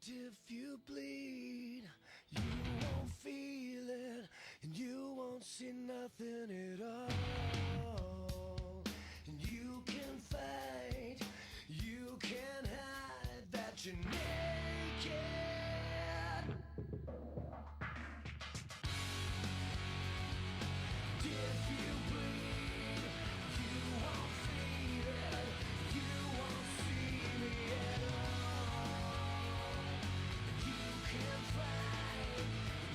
If you bleed, you won't feel it, and you won't see nothing at all. And you can fight, you can hide that you're naked. If you bleed, you won't feel it, you won't see me at all. You can fight,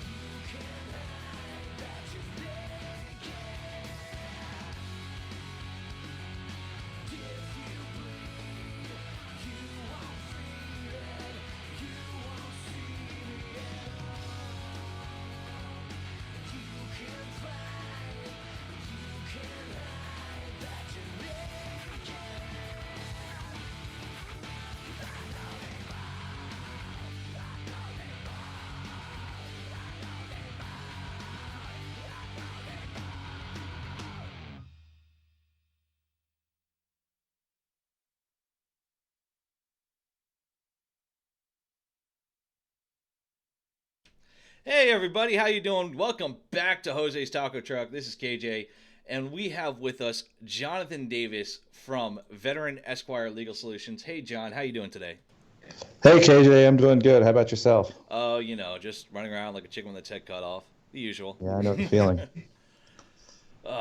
you can hide that you're naked. If you bleed, you won't feel it, you won't see me at all. You can fight, you can hide that you're naked. Hey everybody, how you doing? Welcome back to Jose's Taco Truck. This is KJ, and we have with us Jonathan Davis from Veteran Esquire Legal Solutions. Hey John, how you doing today? Hey KJ, I'm doing good. How about yourself? Oh, just running around like a chicken with its head cut off. The usual. Yeah, I know the feeling.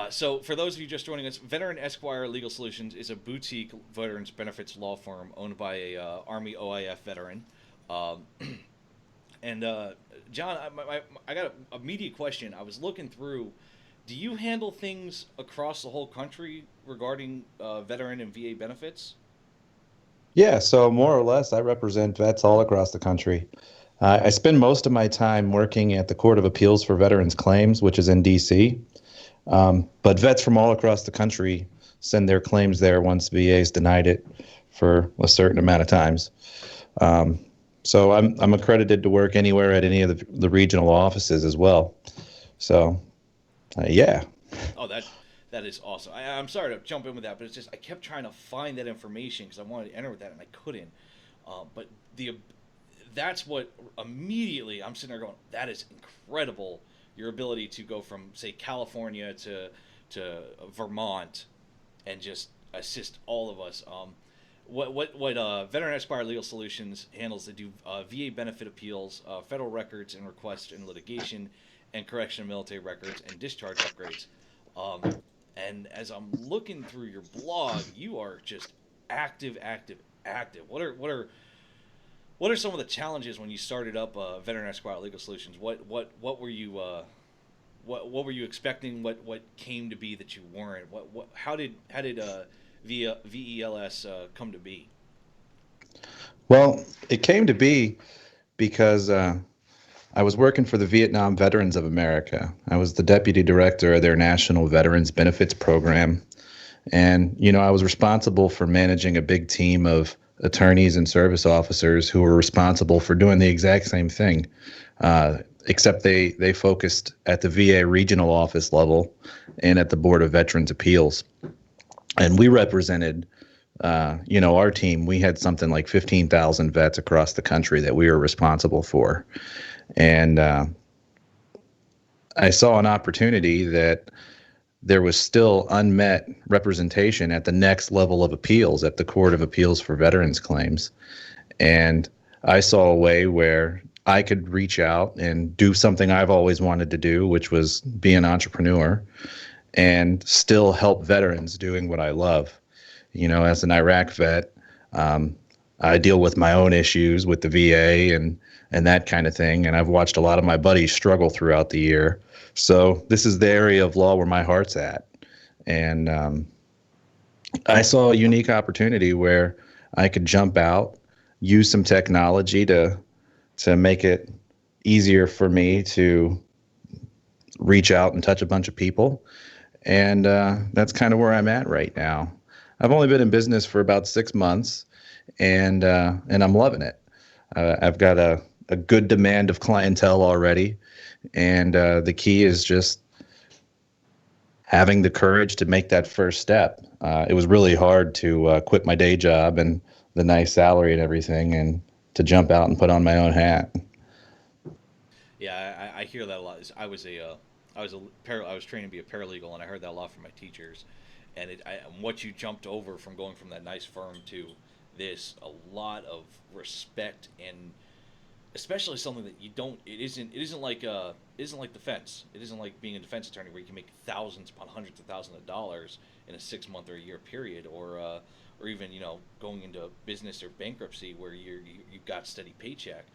So, for those of you just joining us, Veteran Esquire Legal Solutions is a boutique veterans benefits law firm owned by a Army OIF veteran. Um, and John, I got a immediate question. I was looking through. Do you handle things across the whole country regarding veteran and VA benefits? Yeah, so more or less, I represent vets all across the country. I spend most of my time working at the Court of Appeals for Veterans Claims, which is in DC. But vets from all across the country send their claims there once VA's denied it for a certain amount of times. Um, so I'm accredited to work anywhere at any of the regional offices as well. So yeah. Oh, that is awesome. I'm sorry to jump in with that, but it's just I kept trying to find that information because I wanted to enter with that and I couldn't. But the that's what immediately I'm sitting there going, that is incredible. Your ability to go from say California to Vermont and just assist all of us. What Veteran Esquire Legal Solutions handles? They do VA benefit appeals, federal records and requests and litigation, and correction of military records and discharge upgrades. Um, and as I'm looking through your blog, you are just active, active, active. What are some of the challenges when you started up Veteran Esquire Legal Solutions? What were you what were you expecting? What came to be that you weren't? What how did VELS come to be? Well, it came to be because I was working for the Vietnam Veterans of America. I was the deputy director of their National Veterans Benefits Program. And, I was responsible for managing a big team of attorneys and service officers who were responsible for doing the exact same thing, except they focused at the VA regional office level and at the Board of Veterans Appeals. And we represented, our team. We had something like 15,000 vets across the country that we were responsible for. And I saw an opportunity that there was still unmet representation at the next level of appeals at the Court of Appeals for Veterans Claims. And I saw a way where I could reach out and do something I've always wanted to do, which was be an entrepreneur and still help veterans doing what I love. As an Iraq vet, I deal with my own issues with the VA and that kind of thing. And I've watched a lot of my buddies struggle throughout the year. So this is the area of law where my heart's at. And I saw a unique opportunity where I could jump out, use some technology to make it easier for me to reach out and touch a bunch of people. And that's kind of where I'm at right now. I've only been in business for about 6 months, and I'm loving it. I've got a good demand of clientele already, and the key is just having the courage to make that first step. It was really hard to quit my day job and the nice salary and everything, and to jump out and put on my own hat. Yeah, I hear that a lot. I was training to be a paralegal, and I heard that a lot from my teachers. And what you jumped over from going from that nice firm to this, a lot of respect, and especially something that you don't. It isn't like defense. It isn't like being a defense attorney where you can make thousands upon hundreds of thousands of dollars in a 6 month or a year period, or even going into business or bankruptcy where you've got steady paycheck.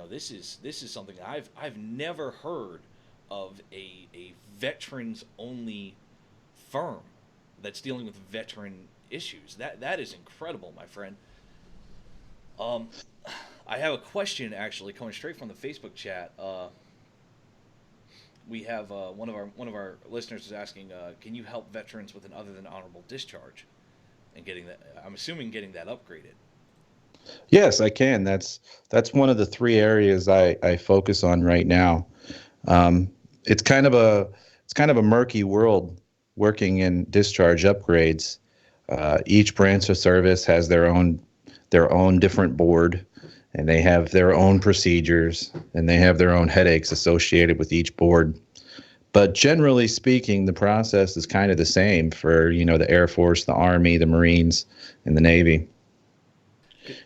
This is something I've never heard of a veterans only firm that's dealing with veteran issues. That is incredible, my friend. Um, I have a question actually coming straight from the Facebook chat. We have one of our listeners is asking, can you help veterans with an other than honorable discharge and getting that? I'm assuming getting that upgraded. Yes, I can. That's one of the three areas I focus on right now. Um, it's kind of a it's kind of a murky world working in discharge upgrades. Each branch of service has their own different board, and they have their own procedures, and they have their own headaches associated with each board. But generally speaking, the process is kind of the same for the Air Force, the Army, the Marines, and the Navy.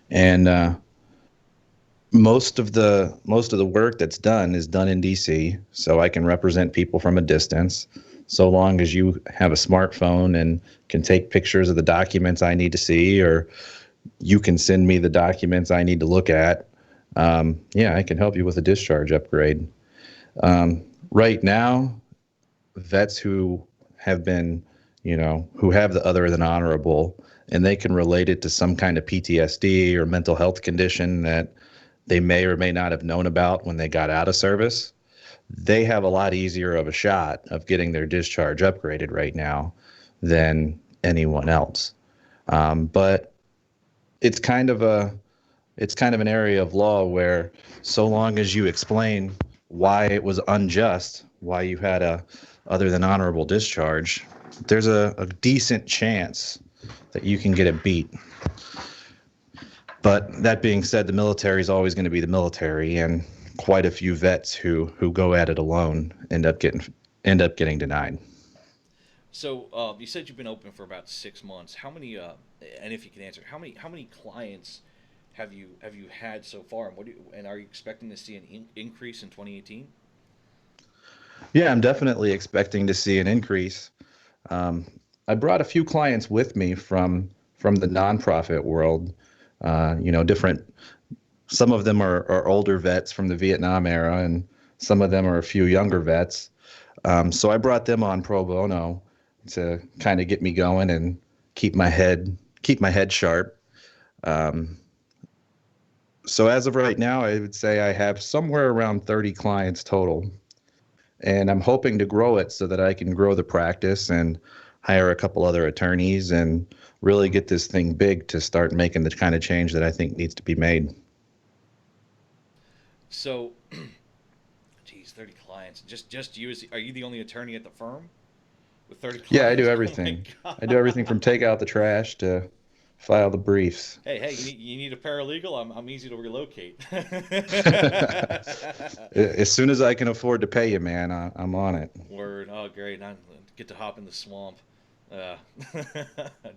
And most of the work that's done is done in DC, so I can represent people from a distance. So long as you have a smartphone and can take pictures of the documents I need to see, or you can send me the documents I need to look at, yeah, I can help you with a discharge upgrade. Right now, vets who have been, who have the other than honorable, and they can relate it to some kind of PTSD or mental health condition that they may or may not have known about when they got out of service. They have a lot easier of a shot of getting their discharge upgraded right now than anyone else. But it's kind of an area of law where, so long as you explain why it was unjust, why you had a other than honorable discharge, there's a decent chance that you can get it beat. But that being said, the military is always going to be the military, and quite a few vets who go at it alone end up getting denied. So you said you've been open for about 6 months. How many? And if you can answer, how many clients have you had so far, and and are you expecting to see an increase in 2018? Yeah, I'm definitely expecting to see an increase. Um, I brought a few clients with me from the nonprofit world. Different. Some of them are older vets from the Vietnam era, and some of them are a few younger vets. So I brought them on pro bono to kind of get me going and keep my head sharp. Um, so as of right now, I would say I have somewhere around 30 clients total, and I'm hoping to grow it so that I can grow the practice and hire a couple other attorneys and really get this thing big to start making the kind of change that I think needs to be made. So, geez, 30 clients. Just you? Are you the only attorney at the firm with 30 Yeah, I do clients? Oh my everything. I do everything from god. take out the trash to file the briefs. Hey, you need a paralegal? I'm easy to relocate. As soon as I can afford to pay you, man, I'm on it. Word. Oh, great. I get to hop in the swamp. Uh,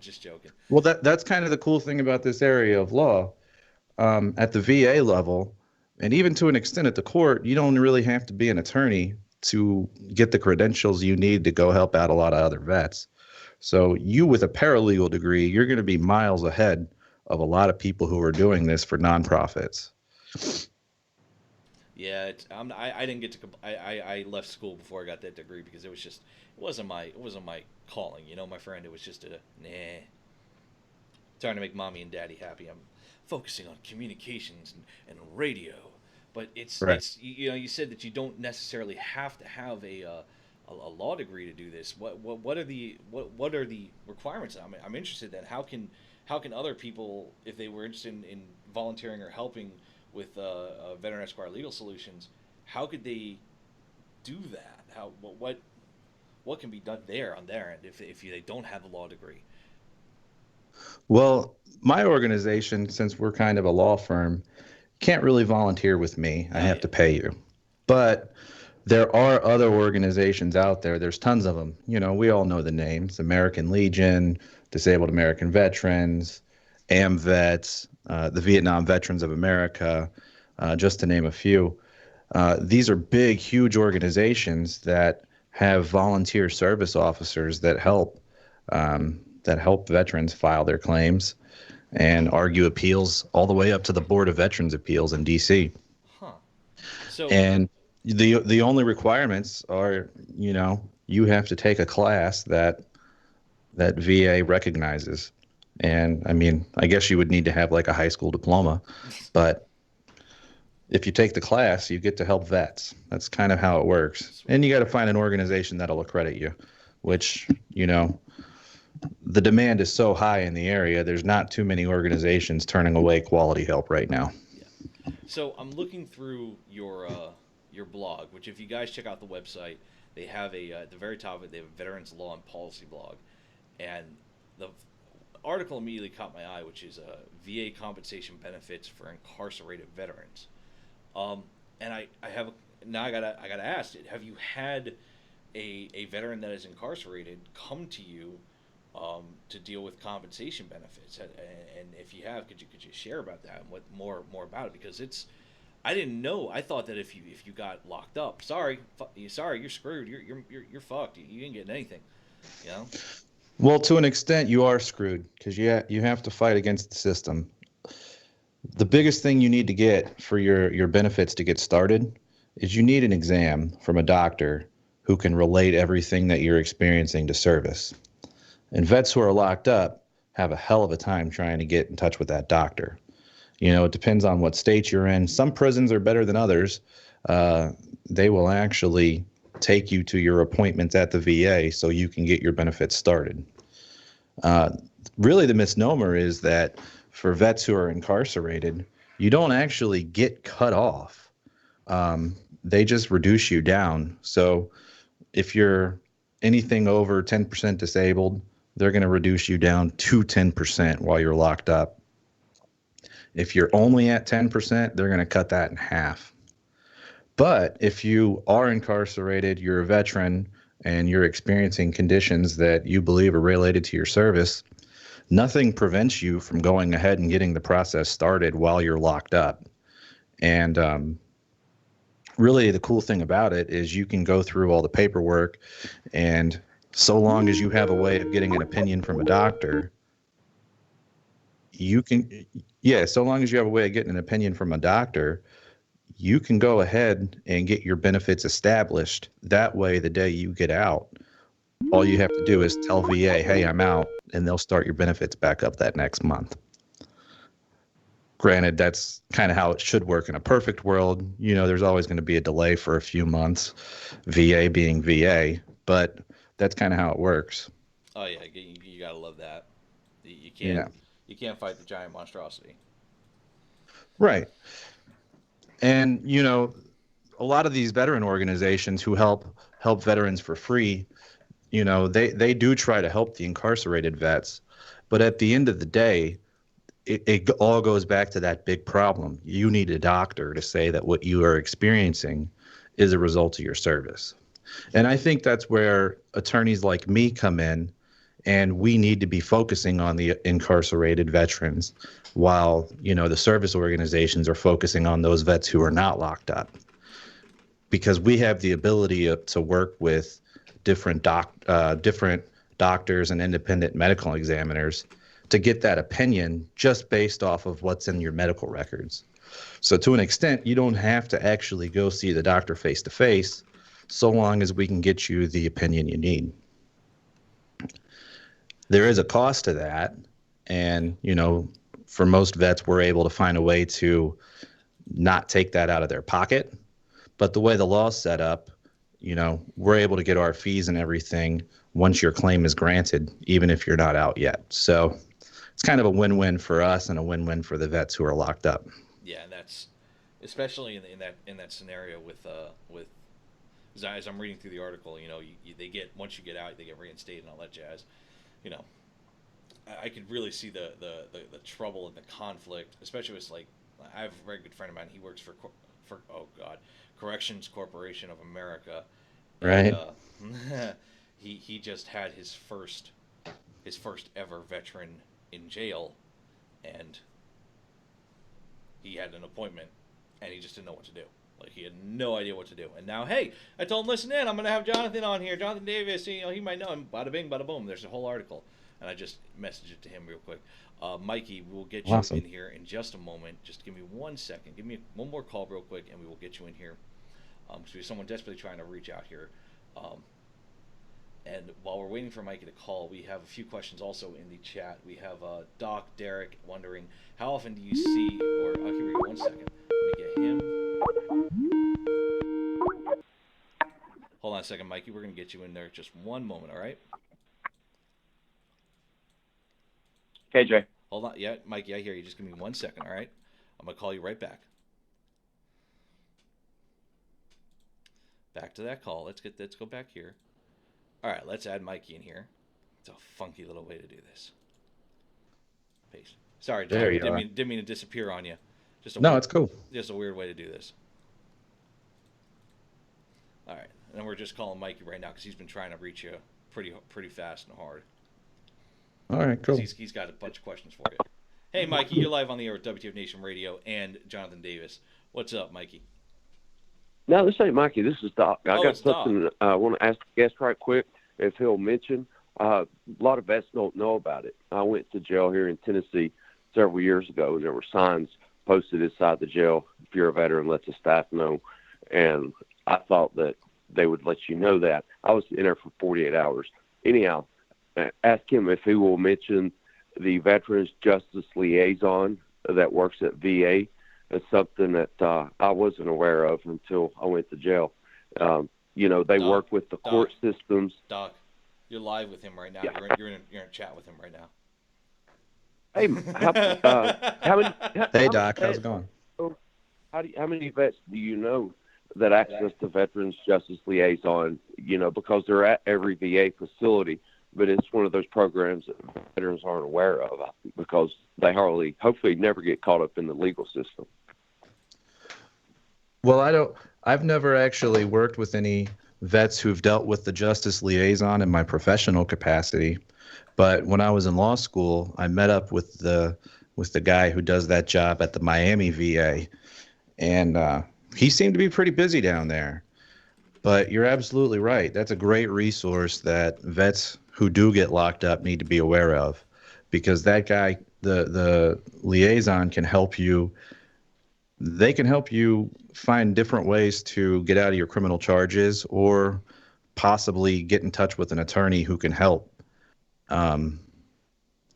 just joking. Well, that's kind of the cool thing about this area of law. At the VA level, and even to an extent at the court, you don't really have to be an attorney to get the credentials you need to go help out a lot of other vets. So you with a paralegal degree, you're going to be miles ahead of a lot of people who are doing this for nonprofits. Yeah, I didn't get to. I left school before I got that degree because it wasn't my calling. My friend. It was just a nah. Trying to make mommy and daddy happy. I'm focusing on communications and radio. But Right. you said that you don't necessarily have to have a law degree to do this. What are the requirements? I'm interested in how can other people, if they were interested in volunteering or helping with Veteran Esquire Legal Solutions, how could they do that? What can be done there on their end if they don't have a law degree? Well, my organization, since we're kind of a law firm, can't really volunteer with me. I Oh have yeah. to pay you. But there are other organizations out there. There's tons of them. We all know the names: American Legion, Disabled American Veterans, AMVETS, the Vietnam Veterans of America, just to name a few. These are big, huge organizations that have volunteer service officers that help veterans file their claims and argue appeals all the way up to the Board of Veterans Appeals in D.C. Huh. So And the only requirements are, you have to take a class that VA recognizes. And I mean, I guess you would need to have like a high school diploma, but if you take the class, you get to help vets. That's kind of how it works. sweet. And you got to find an organization that'll accredit you, which, the demand is so high in the area, there's not too many organizations turning away quality help right now. Yeah. So I'm looking through your blog, which if you guys check out the website, they have at the very top of it, they have a Veterans Law and Policy blog, and the article immediately caught my eye, which is VA compensation benefits for incarcerated veterans. And I have now I gotta ask it. Have you had a veteran that is incarcerated come to you to deal with compensation benefits? And if you have, could you share about that and what more about it? Because I didn't know. I thought that if you got locked up, sorry, you're screwed. You're fucked. You ain't getting anything. You know. Well, to an extent, you are screwed because you have to fight against the system. The biggest thing you need to get for your benefits to get started is you need an exam from a doctor who can relate everything that you're experiencing to service. And vets who are locked up have a hell of a time trying to get in touch with that doctor. It depends on what state you're in. Some prisons are better than others. They will actually take you to your appointments at the VA so you can get your benefits started. Really, the misnomer is that for vets who are incarcerated, you don't actually get cut off. They just reduce you down. So if you're anything over 10% disabled, they're going to reduce you down to 10% while you're locked up. If you're only at 10%, they're going to cut that in half. But if you are incarcerated, you're a veteran, and you're experiencing conditions that you believe are related to your service, nothing prevents you from going ahead and getting the process started while you're locked up. And really, the cool thing about it is you can go through all the paperwork, and so long as you have a way of getting an opinion from a doctor, you can, yeah, so long as you have a way of getting an opinion from a doctor, you can go ahead and get your benefits established. That way, the day you get out, all you have to do is tell VA, hey, I'm out, and they'll start your benefits back up that next month. Granted, that's kind of how it should work in a perfect world. There's always going to be a delay for a few months, VA being VA, but that's kind of how it works. Oh yeah, you gotta love that. You Yeah. you can't fight the giant monstrosity. Right. And, a lot of these veteran organizations who help veterans for free, they do try to help the incarcerated vets. But at the end of the day, it all goes back to that big problem. You need a doctor to say that what you are experiencing is a result of your service. And I think that's where attorneys like me come in, and we need to be focusing on the incarcerated veterans while, the service organizations are focusing on those vets who are not locked up. Because we have the ability to work with different doctors and independent medical examiners to get that opinion just based off of what's in your medical records. So to an extent, you don't have to actually go see the doctor face to face, so long as we can get you the opinion you need. There is a cost to that. And, for most vets, we're able to find a way to not take that out of their pocket. But the way the law's set up, we're able to get our fees and everything once your claim is granted, even if you're not out yet. So it's kind of a win-win for us and a win-win for the vets who are locked up. Yeah, and that's especially in that scenario with as I'm reading through the article. They get, once you get out, they get reinstated and all that jazz. You know, I could really see the trouble and the conflict, especially with like I have a very good friend of mine. He works for oh god, Corrections Corporation of America, and Right. he just had his first ever veteran in jail, and he had an appointment, and he just didn't know what to do. Like, he had no idea what to do. And now, hey, I told him, listen in, I'm going to have Jonathan on here, Jonathan Davis. You know, he might know him. Bada bing, bada boom. There's a whole article, and I just messaged it to him real quick. Mikey, we'll get you Awesome. in here in just a moment. Just give me 1 second. Give me one more call real quick, and we will get you in here. Because we have someone desperately trying to reach out here. And while we're waiting for Mikey to call, we have a few questions also in the chat. We have Doc Derek wondering, how often do you see, or here we go, 1 second. Let me get him. Hold on a second, Mikey. We're going to get you in there just one moment, all right? Okay, Jay. Hold on. Yeah, Mikey, I hear you. Just give me 1 second, all right? I'm going to call you right back. Back to that call. Let's go back here. All right, let's add Mikey in here. It's a funky little way to do this. Paste. Sorry, John. There you Didn't are. mean to disappear on you. No, it's cool. Just a weird way to do this. All right, and we're just calling Mikey right now because he's been trying to reach you pretty fast and hard. All right, cool. He's got a bunch of questions for you. Hey, Mikey, you're live on the air with WTF Nation Radio and Jonathan Davis. What's up, Mikey? No, this ain't Mikey. This is Doc. I got it's Doc. something I want to ask the guest right quick, if he'll mention. A lot of vets don't know about it. I went to jail here in Tennessee several years ago, and there were signs posted inside the jail, if you're a veteran, let the staff know. And I thought that they would let you know that. I was in there for 48 hours. Anyhow, ask him if he will mention the Veterans Justice Liaison that works at VA. It's something that I wasn't aware of until I went to jail. They Doc, work with the court systems. Doc, you're live with him right now. Yeah. You're in chat with him right now. Hey, how many? Hey, Doc, how's it going? How many vets do you know that access the Veterans Justice Liaison? Because they're at every VA facility, but it's one of those programs that veterans aren't aware of because they hopefully never get caught up in the legal system. Well, I've never actually worked with any vets who've dealt with the justice liaison in my professional capacity. But when I was in law school, I met up with the guy who does that job at the Miami VA, and he seemed to be pretty busy down there. But you're absolutely right. That's a great resource that vets who do get locked up need to be aware of, because that guy, the liaison, can help you. They can help you find different ways to get out of your criminal charges, or possibly get in touch with an attorney who can help.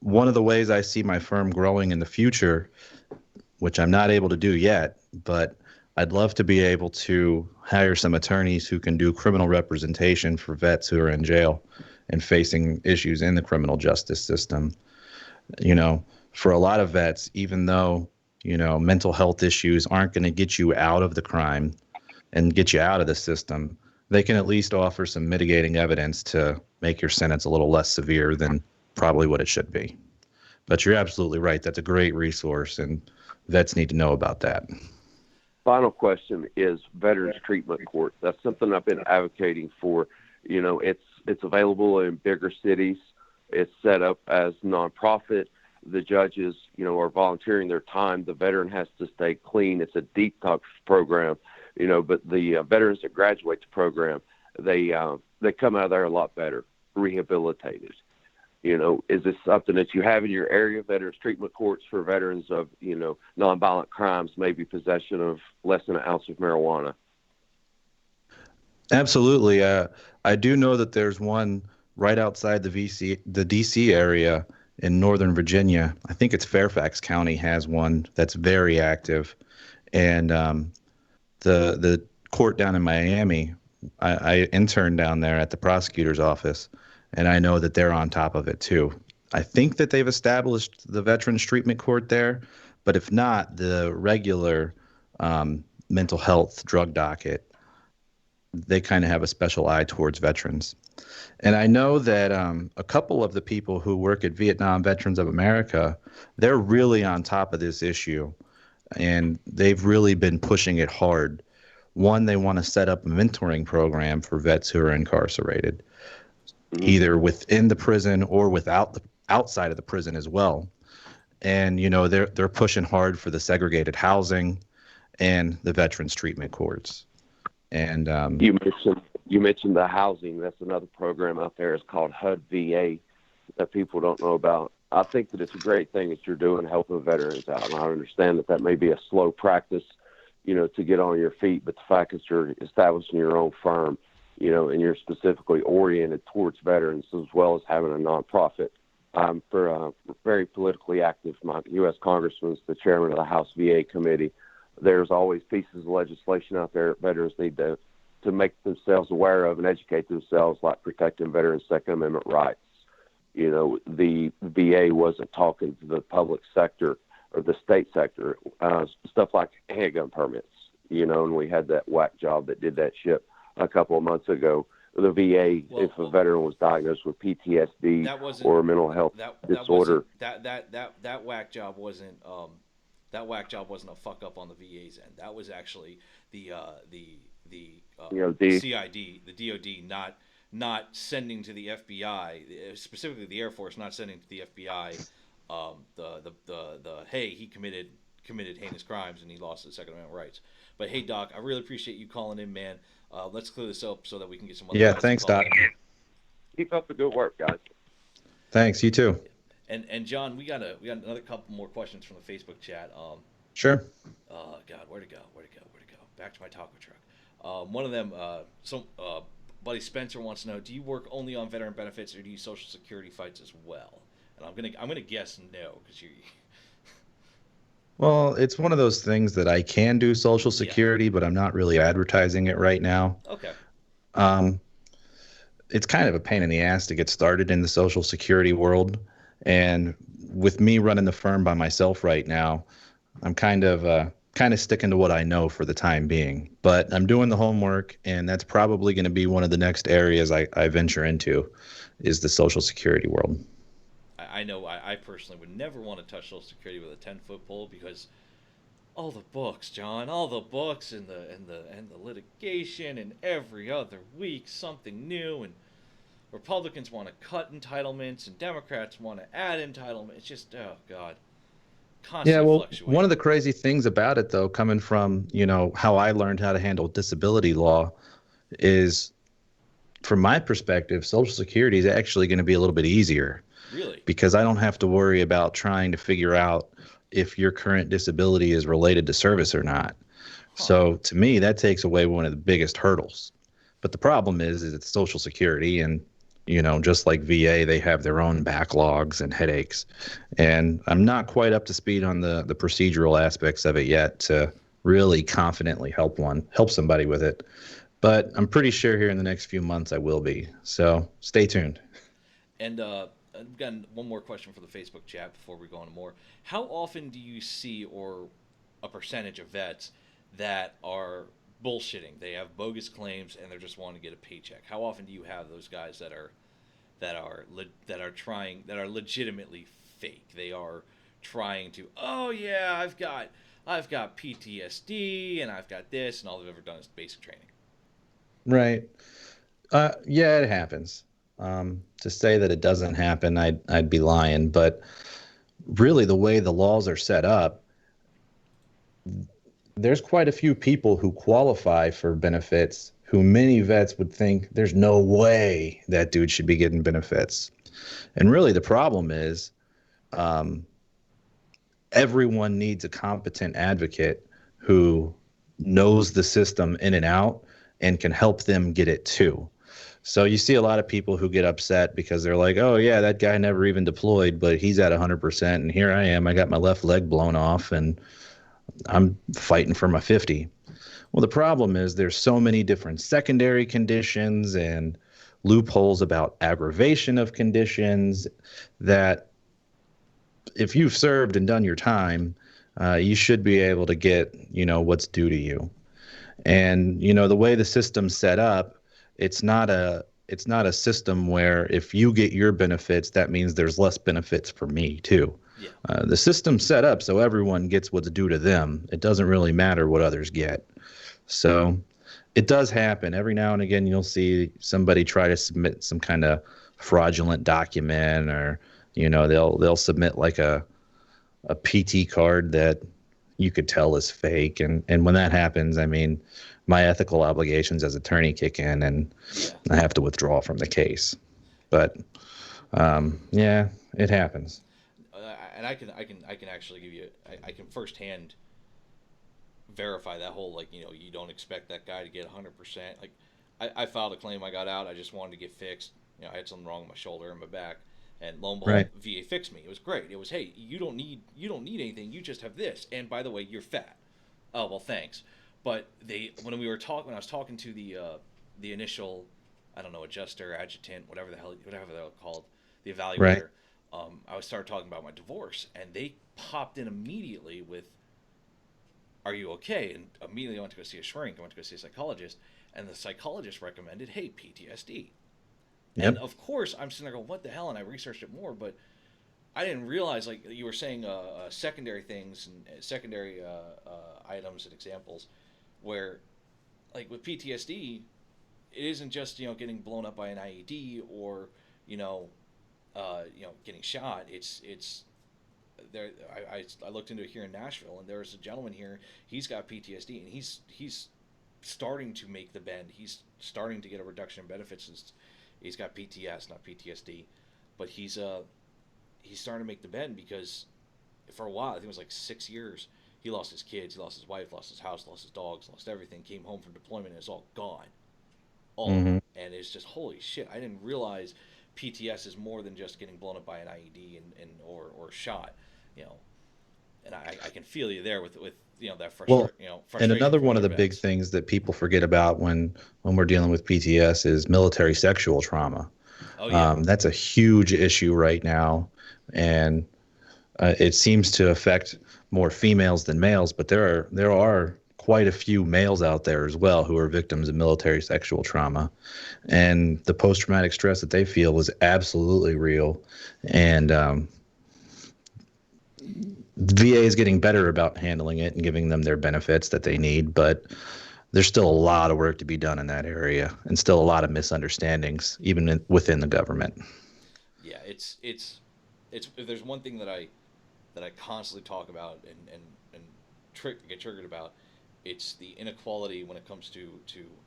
One of the ways I see my firm growing in the future, which I'm not able to do yet, but I'd love to be able to hire some attorneys who can do criminal representation for vets who are in jail and facing issues in the criminal justice system. For a lot of vets, even though, mental health issues aren't going to get you out of the crime and get you out of the system, they can at least offer some mitigating evidence to make your sentence a little less severe than probably what it should be. But you're absolutely right. That's a great resource, and vets need to know about that. Final question is Veterans Treatment Court. That's something I've been advocating for. It's available in bigger cities. It's set up as nonprofit. The judges, are volunteering their time. The veteran has to stay clean. It's a detox program, but the veterans that graduate the program, they come out of there a lot better, rehabilitated. Is this something that you have in your area, Veterans Treatment Courts for veterans of, nonviolent crimes, maybe possession of less than an ounce of marijuana? Absolutely. I do know that there's one right outside the DC area in Northern Virginia. I think it's Fairfax County has one that's very active. And the court down in Miami, I interned down there at the prosecutor's office, and I know that they're on top of it too. I think that they've established the Veterans Treatment Court there, but if not, the regular mental health drug docket, they kind of have a special eye towards veterans. And I know that a couple of the people who work at Vietnam Veterans of America, they're really on top of this issue. and they've really been pushing it hard. One, they want to set up a mentoring program for vets who are incarcerated, Mhm. either within the prison or outside of the prison as well. And they're pushing hard for the segregated housing and the veterans treatment courts. And You mentioned the housing. That's another program out there. It's called HUD VA that people don't know about. I think that it's a great thing that you're doing, helping veterans out. And I understand that may be a slow practice, to get on your feet. But the fact that you're establishing your own firm, and you're specifically oriented towards veterans as well as having a nonprofit. For very politically active, my U.S. Congressman is the chairman of the House VA committee. There's always pieces of legislation out there that veterans need to make themselves aware of and educate themselves, like protecting veterans' Second Amendment rights. The VA wasn't talking to the public sector or the state sector, stuff like handgun permits, and we had that whack job that did that shit a couple of months ago. The VA, if a veteran was diagnosed with PTSD or a mental health disorder. That whack job wasn't a fuck up on the VA's end. That was actually the CID, the DoD, not sending to the FBI, specifically the Air Force, not sending to the FBI, the hey, he committed heinous crimes and he lost his Second Amendment rights. But hey, Doc, I really appreciate you calling in, man. Let's clear this up so that we can get some other guys thanks, to call Doc. in. Keep up the good work, guys. Thanks, you too. And John, we got another couple more questions from the Facebook chat. Sure. God, where'd it go? Back to my taco truck. One of them, buddy Spencer wants to know: do you work only on veteran benefits, or do you Social Security fights as well? And I'm gonna guess no, because you. Well, it's one of those things that I can do Social Security, but I'm not really advertising it right now. Okay. It's kind of a pain in the ass to get started in the Social Security world, and with me running the firm by myself right now, I'm kind of sticking to what I know for the time being. But I'm doing the homework, and that's probably going to be one of the next areas I venture into, is the Social Security world. I know I personally would never want to touch Social Security with a 10-foot pole, because all the books, John, all the books and the litigation, and every other week something new, and Republicans want to cut entitlements and Democrats want to add entitlements. It's just, oh God. Yeah, well, Fluctuating. one of the crazy things about it, though, coming from, how I learned how to handle disability law, is, from my perspective, Social Security is actually going to be a little bit easier. Really? Because I don't have to worry about trying to figure out if your current disability is related to service or not. Huh. So to me, that takes away one of the biggest hurdles. But the problem is it's Social Security, and just like VA, they have their own backlogs and headaches. And I'm not quite up to speed on the procedural aspects of it yet to really confidently help somebody with it. But I'm pretty sure here in the next few months I will be. So stay tuned. And I've got one more question for the Facebook chat before we go on to more. How often do you see, or a percentage of vets that are bullshitting? They have bogus claims and they're just wanting to get a paycheck. How often do you have those guys that are legitimately fake? They are trying to, oh yeah, I've got PTSD and I've got this, and all they've ever done is basic training. Right. Yeah, it happens. To say that it doesn't happen, I'd be lying. But really, the way the laws are set up, there's quite a few people who qualify for benefits who many vets would think there's no way that dude should be getting benefits. And really, the problem is everyone needs a competent advocate who knows the system in and out and can help them get it too. So you see a lot of people who get upset because they're like, oh yeah, that guy never even deployed, but he's at 100%. And here I am, I got my left leg blown off and I'm fighting for my 50. Well, the problem is there's so many different secondary conditions and loopholes about aggravation of conditions that if you've served and done your time, you should be able to get, what's due to you. And, the way the system's set up, it's not a system where if you get your benefits, that means there's less benefits for me too. Yeah. The system's set up so everyone gets what's due to them. It doesn't really matter what others get. So it does happen. Every now and again, you'll see somebody try to submit some kind of fraudulent document, or they'll submit like a PT card that you could tell is fake. And when that happens, I mean, my ethical obligations as attorney kick in, and Yeah. I have to withdraw from the case. But yeah, it happens. And I can actually give you I can firsthand verify that whole, like, you don't expect that guy to get 100%. Like, I filed a claim, I got out, I just wanted to get fixed. I had something wrong with my shoulder and my back, and lo and behold, Right. VA fixed me. It was great. It was, hey, you don't need anything. You just have this, and by the way, you're fat. Oh, well, thanks. But when I was talking to the initial, I don't know, adjuster, adjutant, whatever they're called, the evaluator. Right. I started talking about my divorce, and they popped in immediately with, "Are you okay?" And immediately I went to go see a shrink. I went to go see a psychologist, and the psychologist recommended, "Hey, PTSD." And Yep. of course, I'm sitting there going, "What the hell?" And I researched it more, but I didn't realize, like you were saying, secondary things and secondary items and examples, where, like with PTSD, it isn't just getting blown up by an IED, or you know getting shot. It's there. I looked into it here in Nashville, and there's a gentleman here. He's got PTSD, and he's starting to make the bend. He's starting to get a reduction in benefits. He's got PTS, not PTSD, but he's starting to make the bend, because for a while, I think it was like 6 years, he lost his kids, he lost his wife, lost his house, lost his dogs, lost everything. Came home from deployment, and it's all gone, all of Hmm. it. And it's just, holy shit! I didn't realize PTS is more than just getting blown up by an IED or shot, you know. And I can feel you there with that Well, and frustration another for one other of the big vets. things that people forget about when we're dealing with PTS is military sexual trauma. Oh yeah, That's a huge issue right now, and it seems to affect more females than males. But there are quite a few males out there as well who are victims of military sexual trauma, and the post traumatic stress that they feel was absolutely real. And the VA is getting better about handling it and giving them their benefits that they need, but there's still a lot of work to be done in that area, and still a lot of misunderstandings even within the government. yeah. It's if there's one thing that I constantly talk about and get triggered about, it's the inequality when it comes to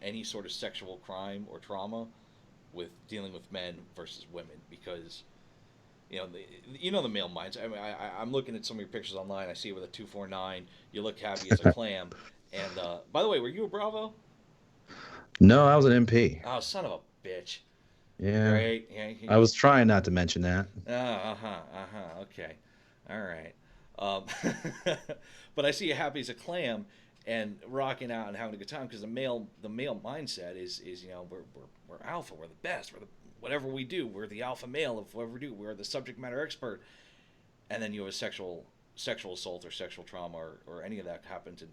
any sort of sexual crime or trauma, with dealing with men versus women, because the male minds. I mean, I'm looking at some of your pictures online. I see you with a 249. You look happy as a clam. And by the way, were you a Bravo? No, I was an MP. Oh, son of a bitch! Yeah, Great. Yeah. I was trying not to mention that. Uh huh. Uh huh. Okay. All right. Um, but I see you happy as a clam and rocking out and having a good time, because the male mindset is we're alpha, we're the best, whatever we do, we're the alpha male of whatever we do, we're the subject matter expert. And then you have a sexual assault or sexual trauma, or any of that happens, and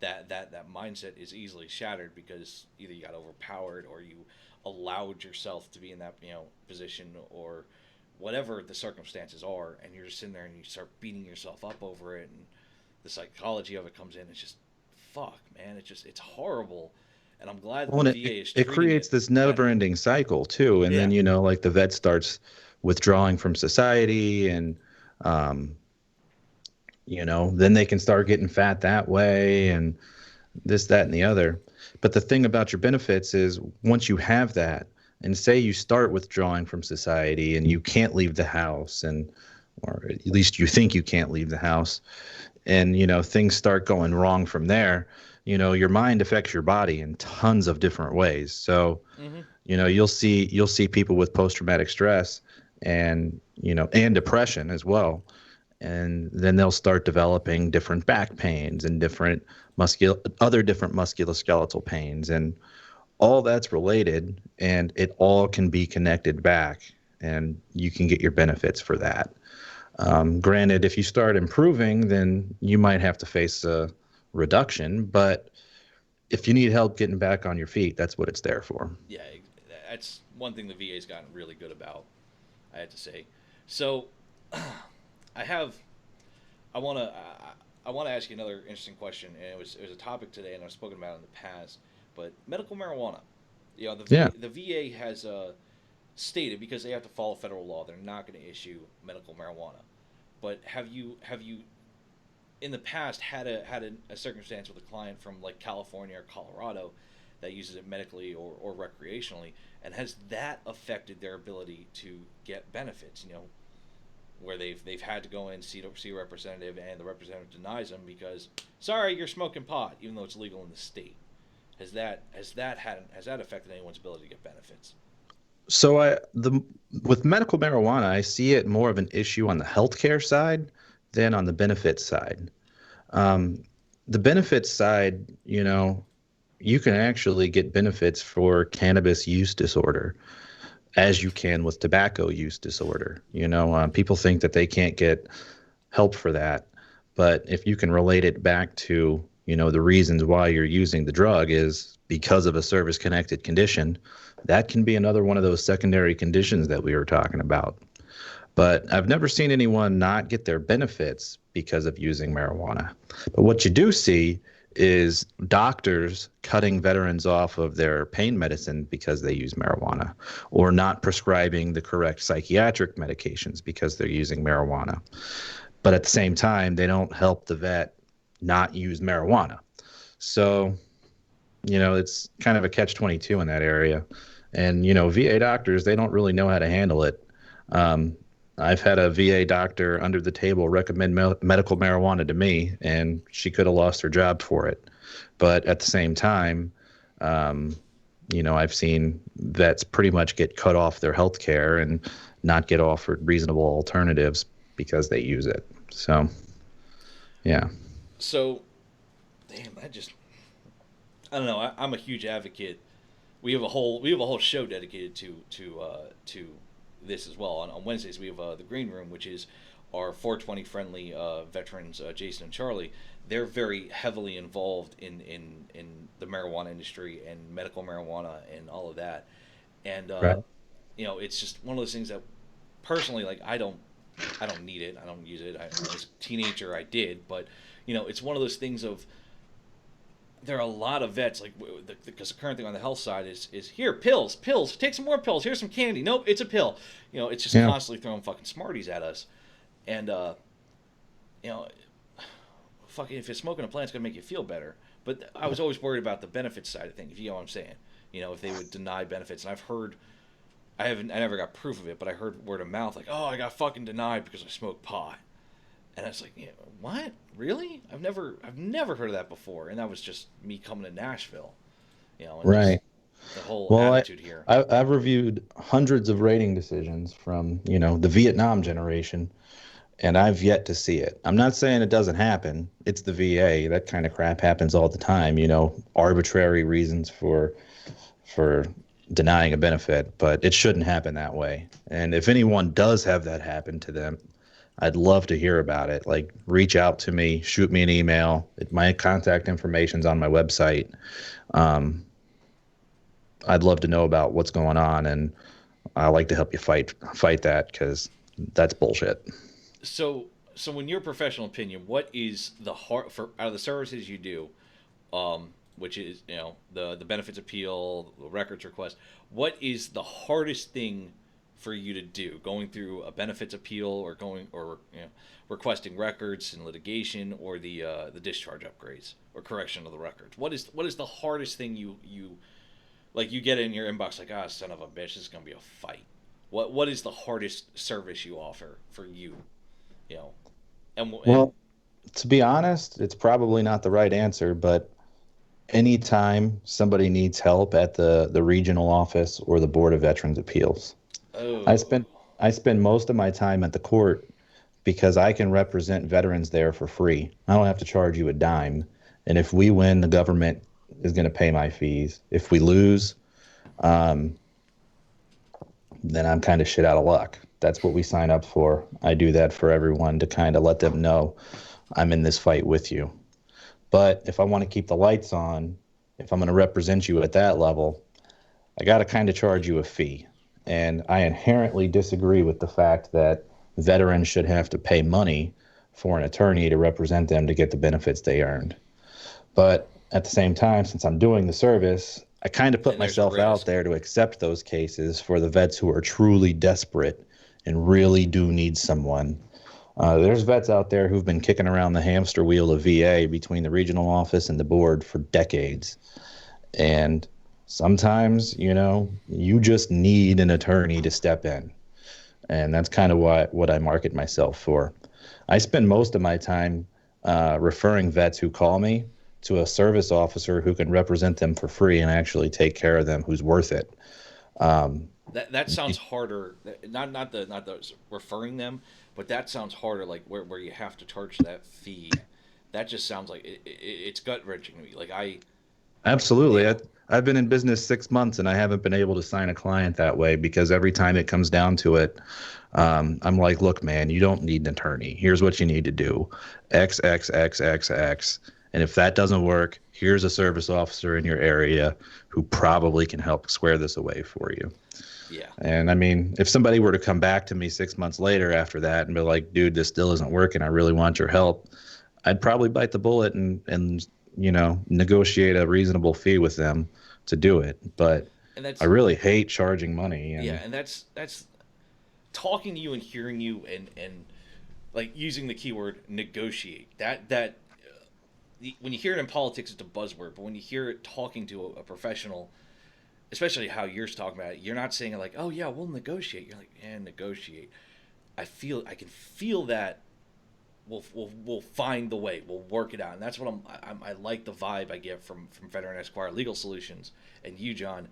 that mindset is easily shattered, because either you got overpowered, or you allowed yourself to be in that position, or whatever the circumstances are, and you're just sitting there and you start beating yourself up over it, and the psychology of it comes in. It's just, fuck, man. It's horrible, and I'm glad Well, that and the VA is it treating creates it this better. never-ending cycle too. And Yeah. then like the vet starts withdrawing from society, and um, then they can start getting fat that way, and this, that, and the other. But the thing about your benefits is, once you have that, and say you start withdrawing from society and you can't leave the house, or at least you think you can't leave the house, and things start going wrong from there, your mind affects your body in tons of different ways. So Mm-hmm. you'll see people with post-traumatic stress, and depression as well, and then they'll start developing different back pains and different musculoskeletal pains, and all that's related, and it all can be connected back, and you can get your benefits for that. Granted, if you start improving, then you might have to face a reduction, but if you need help getting back on your feet, that's what it's there for. Yeah, that's one thing the VA's gotten really good about, I have to say. So, I have. I want to. I want to ask you another interesting question, and it was a topic today, and I've spoken about it in the past. But medical marijuana, Yeah. the VA has stated, because they have to follow federal law, they're not going to issue medical marijuana. But have you in the past had a circumstance with a client from like California or Colorado that uses it medically or recreationally, and has that affected their ability to get benefits? Where they've had to go in see a representative, and the representative denies them because, sorry, you're smoking pot, even though it's legal in the state. Has that affected anyone's ability to get benefits? So with medical marijuana, I see it more of an issue on the healthcare side than on the benefits side. Um, the benefits side, you can actually get benefits for cannabis use disorder as you can with tobacco use disorder. People think that they can't get help for that, but if you can relate it back to, the reasons why you're using the drug is because of a service-connected condition, that can be another one of those secondary conditions that we were talking about. But I've never seen anyone not get their benefits because of using marijuana. But what you do see is doctors cutting veterans off of their pain medicine because they use marijuana, or not prescribing the correct psychiatric medications because they're using marijuana. But at the same time, they don't help the vet not use marijuana. So, it's kind of a catch-22 in that area. And, VA doctors, they don't really know how to handle it. I've had a VA doctor under the table recommend medical marijuana to me, and she could have lost her job for it. But at the same time, I've seen vets pretty much get cut off their health care and not get offered reasonable alternatives because they use it. So, yeah. So, damn, I don't know. I'm a huge advocate. We have a whole show dedicated to this as well. On Wednesdays, we have the Green Room, which is our 420 friendly veterans, Jason and Charlie. They're very heavily involved in the marijuana industry and medical marijuana and all of that. And Right. it's just one of those things that personally, like, I don't need it. I don't use it. As a teenager, I did, but it's one of those things of, there are a lot of vets, like, because the current thing on the health side is here, pills, take some more pills, here's some candy, nope, it's a pill. It's just Yeah. constantly throwing fucking Smarties at us. And fucking, if you're smoking a plant, it's gonna make you feel better. But I was always worried about the benefits side of things, if you know what I'm saying. If they would deny benefits. And I've heard, I never got proof of it, but I heard word of mouth, like, oh, I got fucking denied because I smoked pot. And I was like, what? Really? I've never heard of that before. And that was just me coming to Nashville, and Right. just the whole Well, attitude here. I've reviewed hundreds of rating decisions from, the Vietnam generation, and I've yet to see it. I'm not saying it doesn't happen. It's the VA. That kind of crap happens all the time, arbitrary reasons for denying a benefit, but it shouldn't happen that way. And if anyone does have that happen to them, I'd love to hear about it. Like, reach out to me, shoot me an email. My contact information's on my website. Um, I'd love to know about what's going on, and I like to help you fight that, because that's bullshit. So in your professional opinion, what is the hard, for out of the services you do, which is the benefits appeal, the records request, what is the hardest thing for you to do, going through a benefits appeal, or requesting records in litigation, or the discharge upgrades or correction of the records? What is the hardest thing you like, you get in your inbox like, ah, son of a bitch, this is gonna be a fight? What is the hardest service you offer for you? Well, to be honest, it's probably not the right answer, but anytime somebody needs help at the regional office or the Board of Veterans Appeals, I oh, spend I spend most of my time at the court because I can represent veterans there for free. I don't have to charge you a dime. And if we win, the government is going to pay my fees. If we lose, um, then I'm kind of shit out of luck. That's what we sign up for. I do that for everyone, to kind of let them know I'm in this fight with you. But if I want to keep the lights on, if I'm going to represent you at that level, I got to kind of charge you a fee. And I inherently disagree with the fact that veterans should have to pay money for an attorney to represent them to get the benefits they earned. But at the same time, since I'm doing the service, I kind of put And there's a myself out risk. there to accept those cases for the vets who are truly desperate and really do need someone. There's vets out there who've been kicking around the hamster wheel of VA between the regional office and the board for decades. And sometimes, you just need an attorney to step in. And that's kind of what I market myself for. I spend most of my time referring vets who call me to a service officer who can represent them for free and actually take care of them, who's worth it. That sounds harder. Not the referring them, but that sounds harder. Like where you have to charge that fee. That just sounds like it's gut wrenching to me. Like Absolutely. Yeah. I've been in business 6 months and I haven't been able to sign a client that way because every time it comes down to it, I'm like, look, man, you don't need an attorney. Here's what you need to do. X, X, X, X, X. And if that doesn't work, here's a service officer in your area who probably can help square this away for you. Yeah. And I mean, if somebody were to come back to me 6 months later after that and be like, dude, this still isn't working, I really want your help, I'd probably bite the bullet and negotiate a reasonable fee with them to do it. But And that's I really hate charging money. And yeah, and that's talking to you and hearing you and like using the keyword negotiate. When you hear it in politics, it's a buzzword, but when you hear it talking to a professional, especially how you're talking about it, you're not saying it like, "Oh yeah, we'll negotiate." You're like, "Yeah, negotiate." I can feel that we'll find the way. We'll work it out, and that's what I like the vibe I get from Veteran Esquire Legal Solutions and you, John,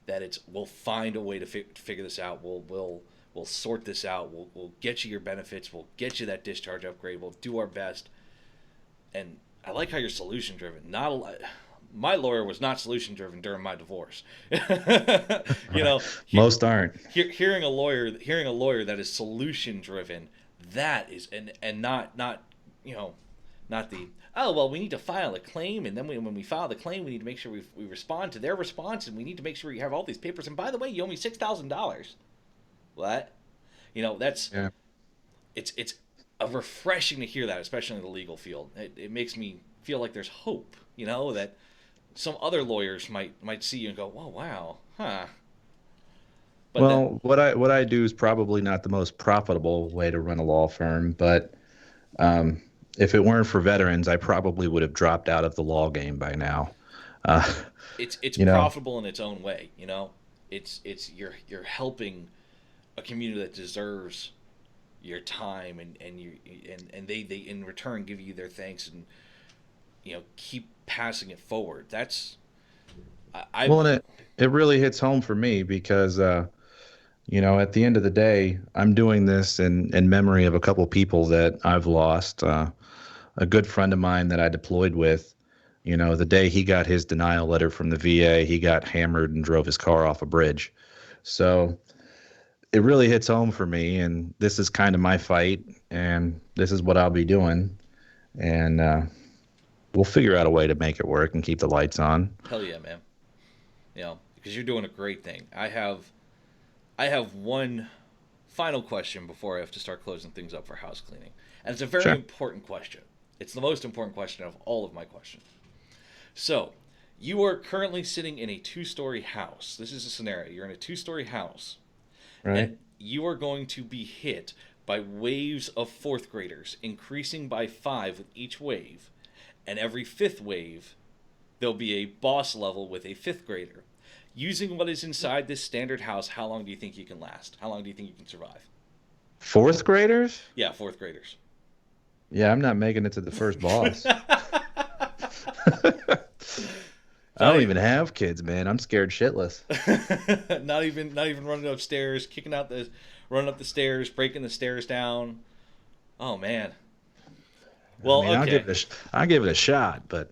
that we'll find a way to figure this out. We'll sort this out. We'll get you your benefits. We'll get you that discharge upgrade. We'll do our best. And I like how you're solution driven. My lawyer was not solution driven during my divorce. most aren't. Hearing a lawyer that is solution driven, that is and not not the, oh well, we need to file a claim, and then when we file the claim, we need to make sure we respond to their response, and we need to make sure we have all these papers. And by the way, you owe me $6,000. What? That's Yeah. It's a refreshing to hear that, especially in the legal field. It makes me feel like there's hope. That some other lawyers might see you and go, "Oh wow, huh." But Well, what I do is probably not the most profitable way to run a law firm, but if it weren't for veterans, I probably would have dropped out of the law game by now. Uh, it's you know, profitable in its own way. It's you're helping a community that deserves your time, and they in return give you their thanks, and keep passing it forward. That's well, and it really hits home for me because at the end of the day, I'm doing this in memory of a couple people that I've lost. A good friend of mine that I deployed with, the day he got his denial letter from the VA, he got hammered and drove his car off a bridge. So it really hits home for me, and this is kind of my fight, and this is what I'll be doing. And we'll figure out a way to make it work and keep the lights on. hell yeah, man. Because you're doing a great thing. I have one final question before I have to start closing things up for house cleaning, and it's a very Sure. important question. It's the most important question of all of my questions. So, you are currently sitting in a 2-story house. This is a scenario. You're in a 2-story house, Right. and you are going to be hit by waves of 4th graders, increasing by 5 with each wave, and every 5th wave, there'll be a boss level with a 5th grader. Using what is inside this standard house, how long do you think you can last? How long do you think you can survive? Fourth graders? Yeah, 4th graders. Yeah, I'm not making it to the first boss. I don't even have kids, man. I'm scared shitless. not even running upstairs, running up the stairs, breaking the stairs down. Oh man. Well, I mean, okay. I'll give it a shot, but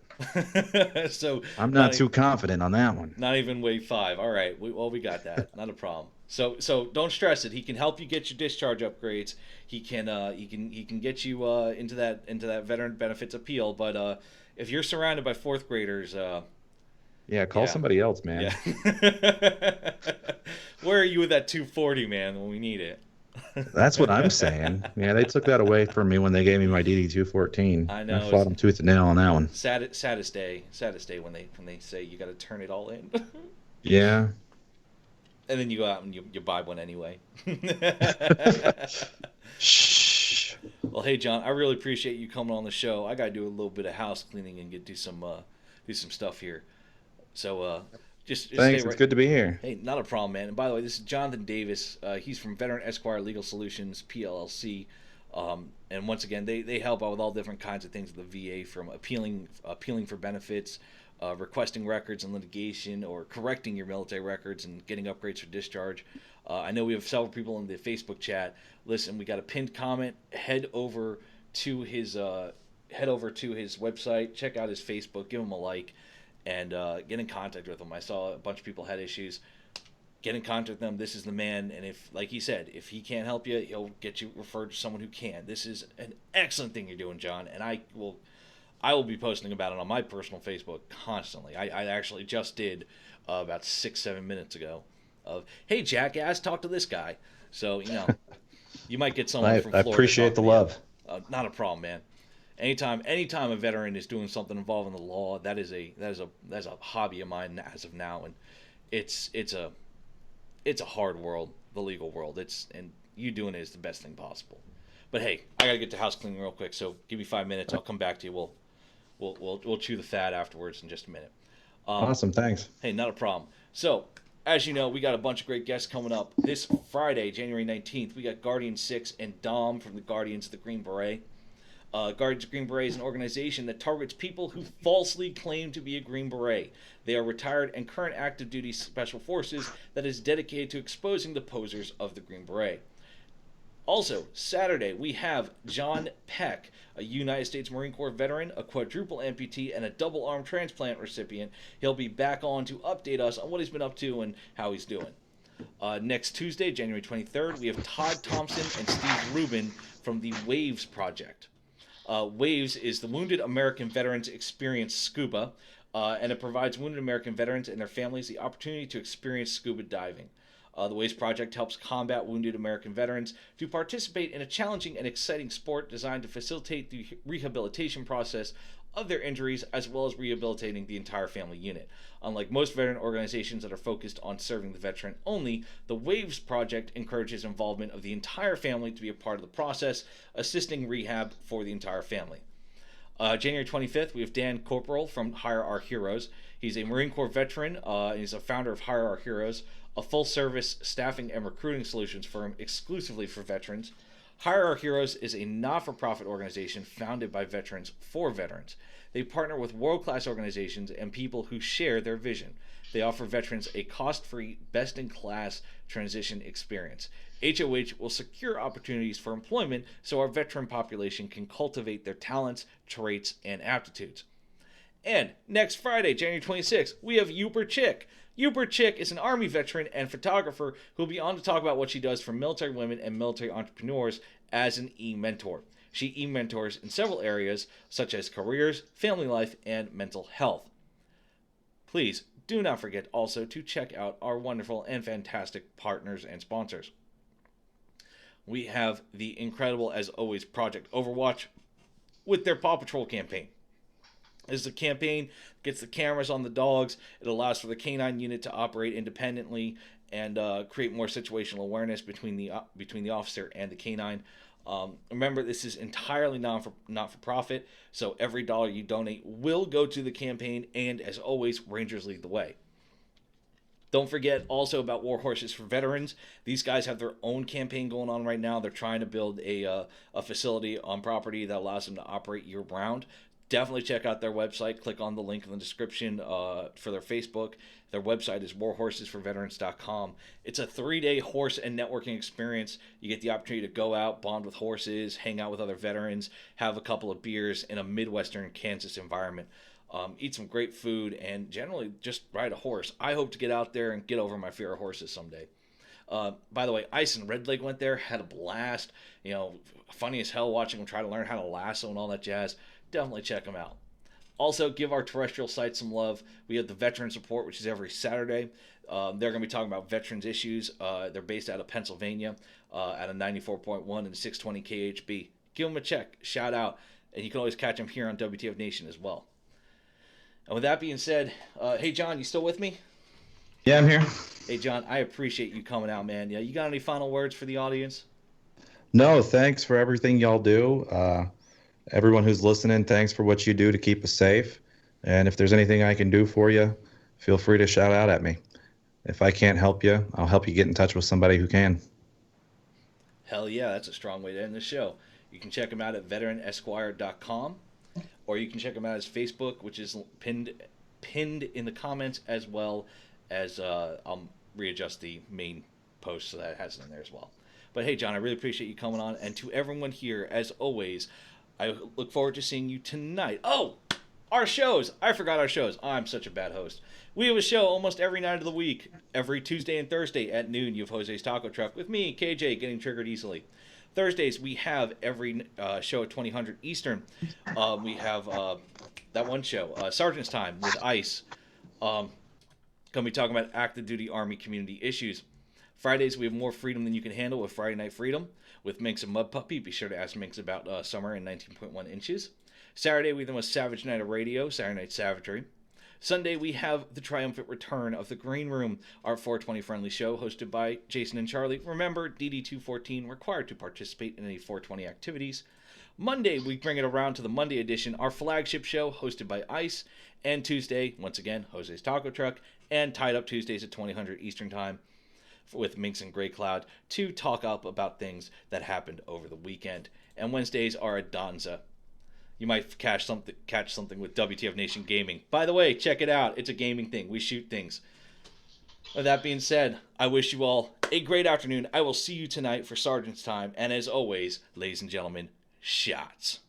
So I'm not too confident on that one. not even wave 5. All right. We got that. Not a problem. So don't stress it. He can help you get your discharge upgrades. He can get you into that veteran benefits appeal. But if you're surrounded by 4th graders, Yeah, call somebody else, man. yeah. Where are you with that 240, man, when we need it? That's what I'm saying. Yeah, they took that away from me when they gave me my DD-214. I I know. fought them tooth and nail on that one. Saddest day when they say you got to turn it all in. Yeah. And then you go out and you buy one anyway. Shh. Well, hey John, I really appreciate you coming on the show. I got to do a little bit of house cleaning and do some stuff here. So just stay Thanks. It's right. good to be here. Hey, not a problem, man. And by the way, this is Jonathan Davis. He's from Veteran Esquire Legal Solutions PLLC. And once again, they help out with all different kinds of things at the VA, from appealing for benefits, requesting records and litigation, or correcting your military records and getting upgrades for discharge. I know we have several people in the Facebook chat. Listen, we got a pinned comment. Head over to his website. Check out his Facebook. Give him a like, and get in contact with him. I saw a bunch of people had issues. Get in contact with them. This is the man. And if, like he said, if he can't help you, he'll get you referred to someone who can. This is an excellent thing you're doing, John. And I will be posting about it on my personal Facebook constantly. I actually just did about 6-7 minutes ago of, hey jackass, talk to this guy. So you might get someone from I Florida. appreciate the love. Not a problem, man. Anytime a veteran is doing something involving the law, that is a hobby of mine as of now, and it's a hard world, the legal world. And you doing it is the best thing possible. But hey, I gotta get to house cleaning real quick, so give me 5 minutes. I'll come back to you. We'll chew the fat afterwards in just a minute. Awesome, thanks. Hey, not a problem. So, as you know, we got a bunch of great guests coming up this Friday, January 19th. We got Guardian 6 and Dom from the Guardians of the Green Beret. Guardians of Green Beret is an organization that targets people who falsely claim to be a Green Beret. They are retired and current active duty special forces that is dedicated to exposing the posers of the Green Beret. Also, Saturday, we have John Peck, a United States Marine Corps veteran, a quadruple amputee, and a double arm transplant recipient. He'll be back on to update us on what he's been up to and how he's doing. Next Tuesday, January 23rd, we have Todd Thompson and Steve Rubin from the Waves Project. Waves is the Wounded American Veterans Experience Scuba, and it provides wounded American veterans and their families the opportunity to experience scuba diving. The Waves Project helps combat wounded American veterans to participate in a challenging and exciting sport designed to facilitate the rehabilitation process of their injuries, as well as rehabilitating the entire family unit. Unlike most veteran organizations that are focused on serving the veteran only, the Waves Project encourages involvement of the entire family to be a part of the process, assisting rehab for the entire family. January 25th, we have Dan Corporal from Hire Our Heroes. He's a Marine Corps veteran. He's a founder of Hire Our Heroes, a full-service staffing and recruiting solutions firm exclusively for veterans. Hire Our Heroes is a not-for-profit organization founded by veterans for veterans. They partner with world-class organizations and people who share their vision. They offer veterans a cost-free, best-in-class transition experience. HOH will secure opportunities for employment so our veteran population can cultivate their talents, traits, and aptitudes. And next Friday, January 26th, we have Uber Chick. Uber Chick is an Army veteran and photographer who will be on to talk about what she does for military women and military entrepreneurs as an e-mentor. She e-mentors in several areas such as careers, family life, and mental health. Please do not forget also to check out our wonderful and fantastic partners and sponsors. We have the incredible, as always, Project Overwatch with their Paw Patrol campaign. This is a campaign that gets the cameras on the dogs. It allows for the canine unit to operate independently and create more situational awareness between the officer and the canine. Remember, this is entirely not for profit, so every dollar you donate will go to the campaign, and as always, Rangers lead the way. Don't forget also about War Horses for Veterans. These guys have their own campaign going on right now. They're trying to build a facility on property that allows them to operate year-round. Definitely check out their website. Click on the link in the description for their Facebook. Their website is warhorsesforveterans.com. It's a 3-day horse and networking experience. You get the opportunity to go out, bond with horses, hang out with other veterans, have a couple of beers in a Midwestern Kansas environment. Eat some great food, and generally just ride a horse. I hope to get out there and get over my fear of horses someday. By the way, Ice and Red Leg went there, had a blast. Funny as hell watching them try to learn how to lasso and all that jazz. Definitely check them out. Also, give our terrestrial site some love. We have the Veterans Report, which is every Saturday. They're going to be talking about veterans issues. They're based out of Pennsylvania at a 94.1 and 620 KHB. Give them a check. Shout out. And you can always catch them here on WTF Nation as well. And with that being said, hey, John, you still with me? Yeah, I'm here. Hey, John, I appreciate you coming out, man. Yeah, you got any final words for the audience? No, thanks for everything y'all do. Everyone who's listening, thanks for what you do to keep us safe. And if there's anything I can do for you, feel free to shout out at me. If I can't help you, I'll help you get in touch with somebody who can. Hell yeah, that's a strong way to end the show. You can check him out at veteranesquire.com, or you can check him out at his Facebook, which is pinned in the comments, as well as I'll readjust the main post so that it has it in there as well. But hey, John, I really appreciate you coming on. And to everyone here, as always, I look forward to seeing you tonight. Oh, our shows. I forgot our shows. I'm such a bad host. We have a show almost every night of the week. Every Tuesday and Thursday at noon, you have Jose's Taco Truck with me, KJ, getting triggered easily. Thursdays, we have every show at 2000 Eastern. We have that one show, Sergeant's Time with ICE. Going to be talking about active duty Army community issues. Fridays, we have More Freedom Than You Can Handle with Friday Night Freedom with Minx and Mud Puppy. Be sure to ask Minx about Summer and 19.1 Inches. Saturday, we then have Savage Night of Radio, Saturday Night Savagery. Sunday, we have the triumphant return of the Green Room, our 420 friendly show hosted by Jason and Charlie. Remember, DD214 required to participate in any 420 activities. Monday, we bring it around to the Monday edition, our flagship show hosted by ICE. And Tuesday, once again, Jose's Taco Truck, and Tied Up Tuesdays at 2000 Eastern Time with Minx and Grey Cloud to talk up about things that happened over the weekend. And Wednesdays are a Donza. You might catch something with WTF Nation Gaming. By the way, check it out. It's a gaming thing. We shoot things. With that being said, I wish you all a great afternoon. I will see you tonight for Sergeant's Time. And as always, ladies and gentlemen, shots.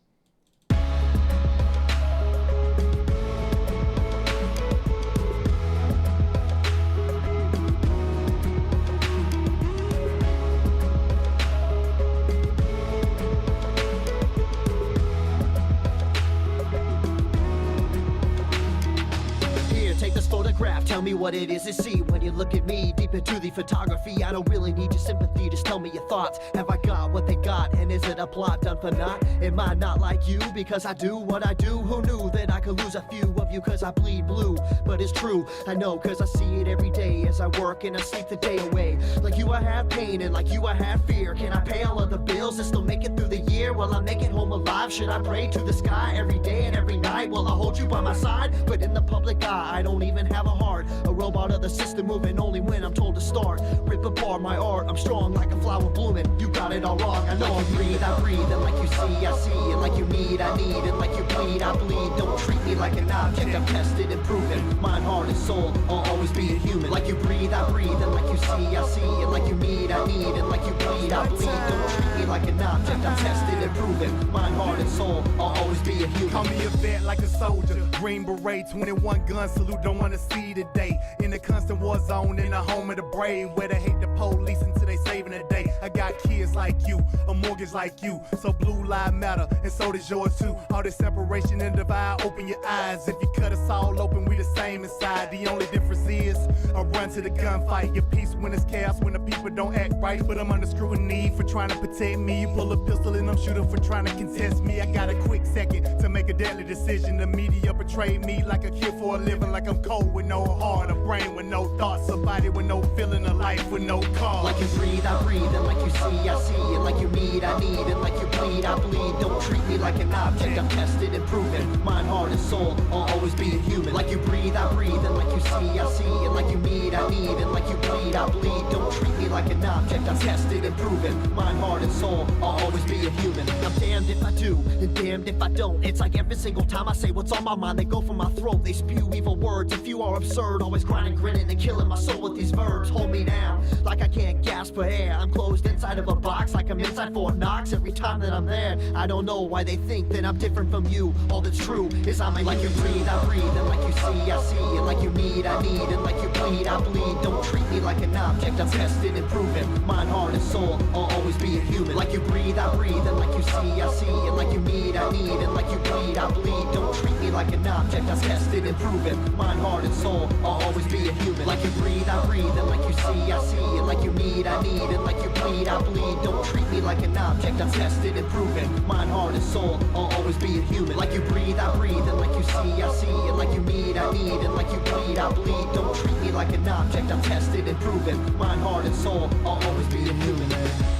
Photograph, tell me what it is to see when you look at me deep into the photography. I don't really need your sympathy, just tell me your thoughts. Have I got what they got, and is it a plot done for naught? Am I not like you because I do what I do? Who knew that I could lose a few of you cause I bleed blue? But it's true, I know cause I see it every day as I work and I sleep the day away. Like you I have pain and like you I have fear. Can I pay all of the bills and still make it through the year? Will I make it home alive? Should I pray to the sky every day and every night? Will I hold you by my side? But in the public eye, I don't even have a heart. A robot of the system moving only when I'm told to start. Rip apart my art, I'm strong like a flower blooming. You got it all wrong, I know. Like you breathe, I breathe, and like you see, I see. And like you need, I need, and like you bleed, I bleed. Don't treat me like an object, I'm tested and proven. Mind, heart, and soul, I'll always be a human. Like you breathe, I breathe, and like you see, I see. And like you need, I need, and like you bleed, I bleed. Don't treat me like an object, I'm tested and proven. Mind, heart, and soul, I'll always be a human. Call me a vet like a soldier, Green Beret, 21 gun salute, don't wanna see the day. In the constant war zone, in the home of the brave, where they hate the police until they saving the day. I got kids like you, a mortgage like you, so blue lives matter, and so does yours too. All this separation and divide, open your eyes. If you cut us all open, we the same inside. The only difference is I run to the gunfight, get peace when it's chaos, when the people don't act right. But I'm under scrutiny for trying to protect me. You pull a pistol and I'm shooting for trying to contest me. I got a quick second to make a deadly decision. The media betrayed me like a kid for a living, like I'm cold with no heart, a brain with no thoughts, a body with no feeling, a life with no cause. Like you breathe, I breathe, and like you see, I see. And like you need, I need, and like you bleed, I bleed. Don't treat me like an object, I'm tested and proven. Mind, heart, and soul, I'll always be a human. Like you breathe, I breathe, and like you see, I see. And like you need, I need, and like you bleed, I bleed. Don't treat me like an object, I'm tested and proven. Mind, heart, and soul, I'll always be a human. I'm damned if I do, and damned if I don't. It's like every single time I say what's on my mind, they go for my throat, they spew evil words. If you are absurd, always grinding, grinning, and killing my soul with these verbs. Hold me down, like I can't gasp for air. I'm closed inside of a box, like I'm inside Fort Knox. Every time that I'm there, I don't know why they think that I'm different from you. All that's true is I'm a like you breathe, I breathe, and like you see, I see. And like you need, I need, and like you bleed, I bleed. Don't treat me like like an object. I'm tested and proven. Mind, heart, and soul, I'll always be a human. Like you breathe, I breathe, and like you see, I see, and like you need, I need, and like you bleed, I bleed. Don't treat me like an object. I'm tested and proven. Mind, heart, and soul, I'll always be a human. Like you breathe, I breathe, and like you see, I see, and like you need, I need, and like you bleed, I bleed. Don't treat me like an object. I'm tested and proven. Mind, heart, and soul, I'll always be a human. Like you breathe, I breathe, and like you see, I see, and like you need, I need, and like you bleed, I bleed. Don't treat me like an object. I'm tested and proven. Mind, heart, and soul, I'll always be a human.